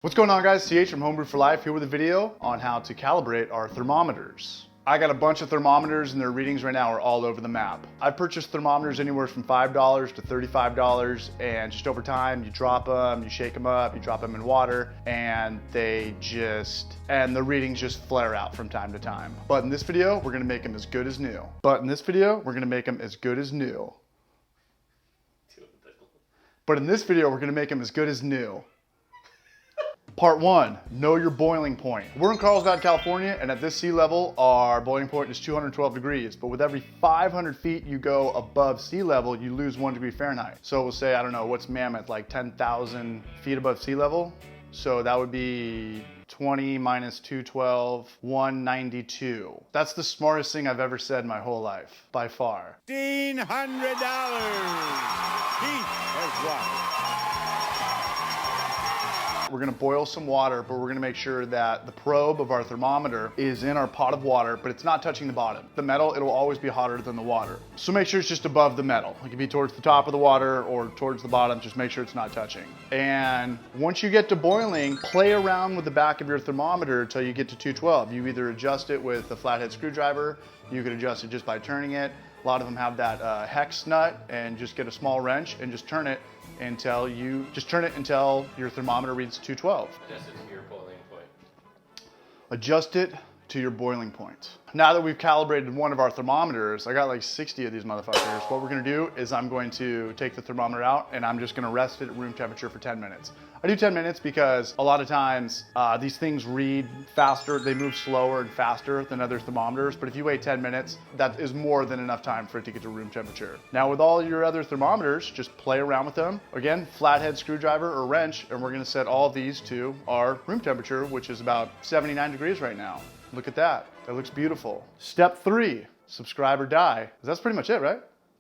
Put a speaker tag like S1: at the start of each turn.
S1: What's going on, guys? CH from Homebrew for Life here with a video on how to calibrate our thermometers. I got a bunch of thermometers and their readings right now are all over the map. I've purchased thermometers anywhere from $5 to $35, and just over time you drop them, you shake them up, you drop them in water, and the readings just flare out from time to time. But in this video, we're gonna make them as good as new. But in this video, we're gonna make them as good as new. Part one, know your boiling point. We're in Carlsbad, California, and at this sea level, our boiling point is 212 degrees. But with every 500 feet you go above sea level, you lose 1 degree Fahrenheit. So we'll say, I don't know, what's Mammoth, like 10,000 feet above sea level? So that would be 20 minus 212, 192. That's the smartest thing I've ever said in my whole life, by far.
S2: $1,500. Keith has won.
S1: We're gonna boil some water, but we're gonna make sure that the probe of our thermometer is in our pot of water, but it's not touching the bottom. The metal, it'll always be hotter than the water. So make sure it's just above the metal. It can be towards the top of the water or towards the bottom, just make sure it's not touching. And once you get to boiling, play around with the back of your thermometer until you get to 212. You either adjust it with a flathead screwdriver, you could adjust it just by turning it. A lot of them have that hex nut, and just get a small wrench and just turn it until your thermometer reads 212.
S3: Adjust it to your boiling point.
S1: Adjust it to your boiling point. Now that we've calibrated one of our thermometers, I got like 60 of these motherfuckers. What we're gonna do is I'm going to take the thermometer out and I'm just gonna rest it at room temperature for 10 minutes. I do 10 minutes because a lot of times these things read faster, they move slower and faster than other thermometers, but if you wait 10 minutes, that is more than enough time for it to get to room temperature. Now with all your other thermometers, just play around with them. Again, flathead screwdriver or wrench, and we're gonna set all of these to our room temperature, which is about 79 degrees right now. Look at that, that looks beautiful. Step 3, subscribe or die. That's pretty much it, right?